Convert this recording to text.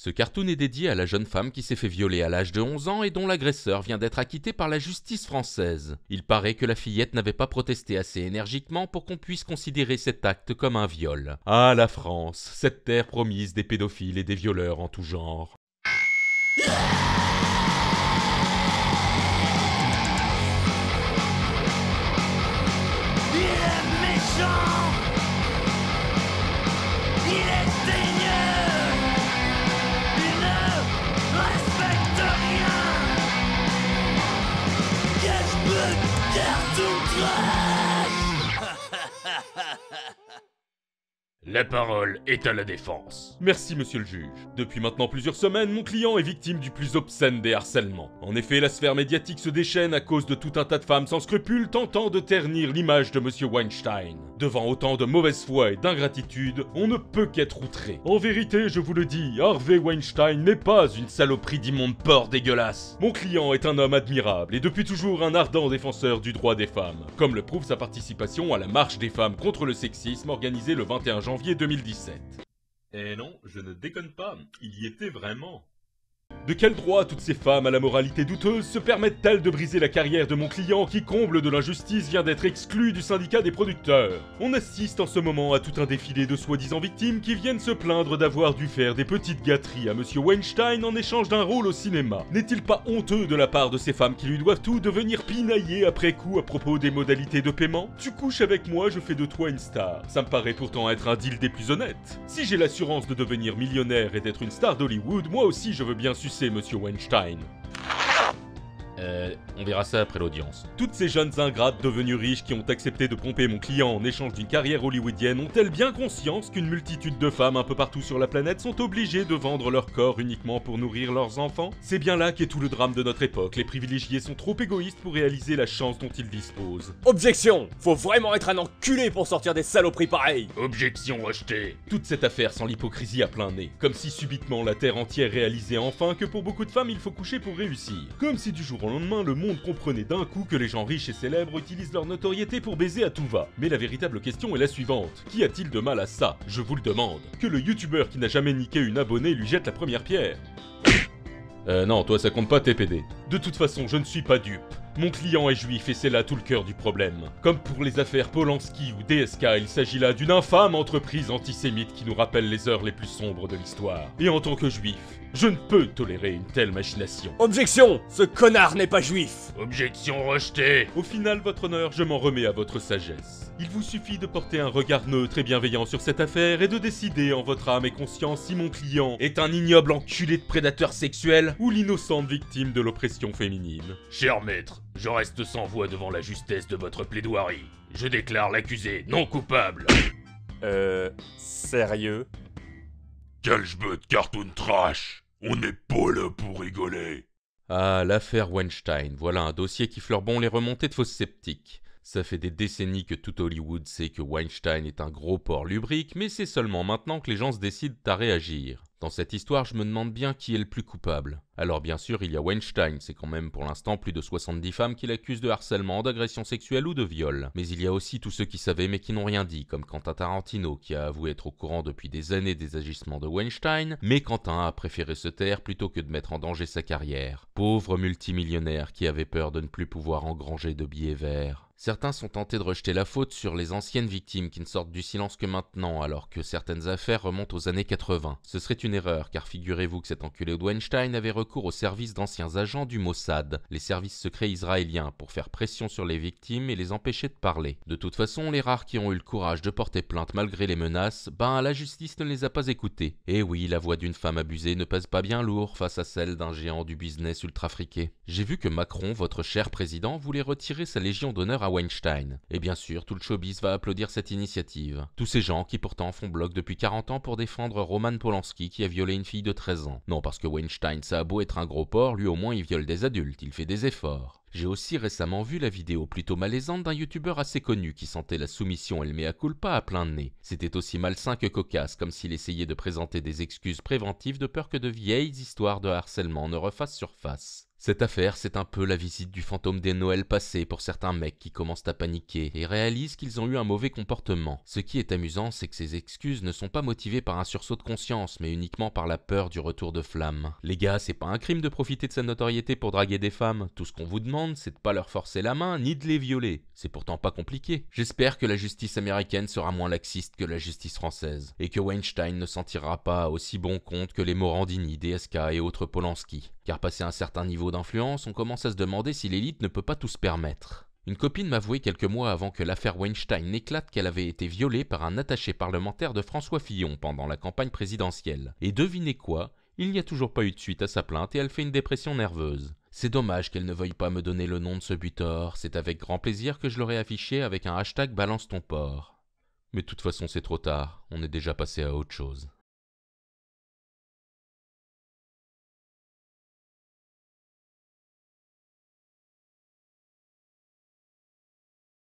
Ce cartoon est dédié à la jeune femme qui s'est fait violer à l'âge de 11 ans et dont l'agresseur vient d'être acquitté par la justice française. Il paraît que la fillette n'avait pas protesté assez énergiquement pour qu'on puisse considérer cet acte comme un viol. Ah la France, cette terre promise des pédophiles et des violeurs en tout genre. La parole est à la défense. Merci monsieur le juge. Depuis maintenant plusieurs semaines, mon client est victime du plus obscène des harcèlements. En effet, la sphère médiatique se déchaîne à cause de tout un tas de femmes sans scrupules tentant de ternir l'image de monsieur Weinstein. Devant autant de mauvaise foi et d'ingratitude, on ne peut qu'être outré. En vérité, je vous le dis, Harvey Weinstein n'est pas une saloperie d'immonde porc dégueulasse. Mon client est un homme admirable et depuis toujours un ardent défenseur du droit des femmes, comme le prouve sa participation à la marche des femmes contre le sexisme organisée le 21 janvier 2017. Eh non, je ne déconne pas, il y était vraiment. De quel droit toutes ces femmes à la moralité douteuse se permettent-elles de briser la carrière de mon client qui, comble de l'injustice, vient d'être exclu du syndicat des producteurs? On assiste en ce moment à tout un défilé de soi-disant victimes qui viennent se plaindre d'avoir dû faire des petites gâteries à monsieur Weinstein en échange d'un rôle au cinéma. N'est-il pas honteux de la part de ces femmes qui lui doivent tout de venir pinailler après coup à propos des modalités de paiement? Tu couches avec moi, je fais de toi une star. Ça me paraît pourtant être un deal des plus honnêtes. Si j'ai l'assurance de devenir millionnaire et d'être une star d'Hollywood, moi aussi je veux bien sucer monsieur Weinstein. On verra ça après l'audience. Toutes ces jeunes ingrates devenues riches qui ont accepté de pomper mon client en échange d'une carrière hollywoodienne ont-elles bien conscience qu'une multitude de femmes un peu partout sur la planète sont obligées de vendre leur corps uniquement pour nourrir leurs enfants? C'est bien là qu'est tout le drame de notre époque. Les privilégiés sont trop égoïstes pour réaliser la chance dont ils disposent. Objection! Faut vraiment être un enculé pour sortir des saloperies pareilles! Objection rejetée. Toute cette affaire sans l'hypocrisie à plein nez. Comme si subitement la terre entière réalisait enfin que pour beaucoup de femmes il faut coucher pour réussir. Comme si du jour au lendemain le monde comprenait d'un coup que les gens riches et célèbres utilisent leur notoriété pour baiser à tout va. Mais la véritable question est la suivante. Qu'y a-t-il de mal à ça? Je vous le demande. Que le youtubeur qui n'a jamais niqué une abonnée lui jette la première pierre. Non, toi ça compte pas TPD. De toute façon, je ne suis pas dupe. Mon client est juif et c'est là tout le cœur du problème. Comme pour les affaires Polanski ou DSK, il s'agit là d'une infâme entreprise antisémite qui nous rappelle les heures les plus sombres de l'histoire. Et en tant que juif, je ne peux tolérer une telle machination. Objection! Ce connard n'est pas juif! Objection rejetée. Au final, votre honneur, je m'en remets à votre sagesse. Il vous suffit de porter un regard neutre et bienveillant sur cette affaire et de décider en votre âme et conscience si mon client est un ignoble enculé de prédateur sexuel ou l'innocente victime de l'oppression féminine. Cher maître, je reste sans voix devant la justesse de votre plaidoirie. Je déclare l'accusé non coupable. Sérieux? Quel cartoon trash. On n'est pas là pour rigoler. Ah, l'affaire Weinstein, voilà un dossier qui fleure bon les remontées de fausses sceptiques. Ça fait des décennies que tout Hollywood sait que Weinstein est un gros porc lubrique, mais c'est seulement maintenant que les gens se décident à réagir. Dans cette histoire, je me demande bien qui est le plus coupable. Alors bien sûr, il y a Weinstein, c'est quand même pour l'instant plus de 70 femmes qui l'accusent de harcèlement, d'agression sexuelle ou de viol. Mais il y a aussi tous ceux qui savaient mais qui n'ont rien dit, comme Quentin Tarantino, qui a avoué être au courant depuis des années des agissements de Weinstein, mais Quentin a préféré se taire plutôt que de mettre en danger sa carrière. Pauvre multimillionnaire qui avait peur de ne plus pouvoir engranger de billets verts. Certains sont tentés de rejeter la faute sur les anciennes victimes qui ne sortent du silence que maintenant, alors que certaines affaires remontent aux années 80. Ce serait une erreur, car figurez-vous que cet enculé de Weinstein avait recours au service d'anciens agents du Mossad, les services secrets israéliens, pour faire pression sur les victimes et les empêcher de parler. De toute façon, les rares qui ont eu le courage de porter plainte malgré les menaces, la justice ne les a pas écoutés. Et oui, la voix d'une femme abusée ne pèse pas bien lourd face à celle d'un géant du business ultra friqué. J'ai vu que Macron, votre cher président, voulait retirer sa légion d'honneur à Weinstein. Et bien sûr, tout le showbiz va applaudir cette initiative. Tous ces gens qui pourtant font bloc depuis 40 ans pour défendre Roman Polanski qui a violé une fille de 13 ans. Non, parce que Weinstein, ça a beau être un gros porc, lui au moins il viole des adultes, il fait des efforts. J'ai aussi récemment vu la vidéo plutôt malaisante d'un youtubeur assez connu qui sentait la soumission et le mea culpa à plein nez. C'était aussi malsain que cocasse, comme s'il essayait de présenter des excuses préventives de peur que de vieilles histoires de harcèlement ne refassent surface. Cette affaire, c'est un peu la visite du fantôme des Noëls passés pour certains mecs qui commencent à paniquer et réalisent qu'ils ont eu un mauvais comportement. Ce qui est amusant, c'est que ces excuses ne sont pas motivées par un sursaut de conscience, mais uniquement par la peur du retour de flamme. Les gars, c'est pas un crime de profiter de sa notoriété pour draguer des femmes. Tout ce qu'on vous demande, c'est de pas leur forcer la main, ni de les violer. C'est pourtant pas compliqué. J'espère que la justice américaine sera moins laxiste que la justice française, et que Weinstein ne s'en tirera pas à aussi bon compte que les Morandini, DSK et autres Polanski. Car passé un certain niveau d'influence, on commence à se demander si l'élite ne peut pas tout se permettre. Une copine m'avouait quelques mois avant que l'affaire Weinstein n'éclate qu'elle avait été violée par un attaché parlementaire de François Fillon pendant la campagne présidentielle. Et devinez quoi ? Il n'y a toujours pas eu de suite à sa plainte et elle fait une dépression nerveuse. C'est dommage qu'elle ne veuille pas me donner le nom de ce butor, c'est avec grand plaisir que je l'aurais affiché avec un hashtag balance ton porc. Mais de toute façon c'est trop tard, on est déjà passé à autre chose.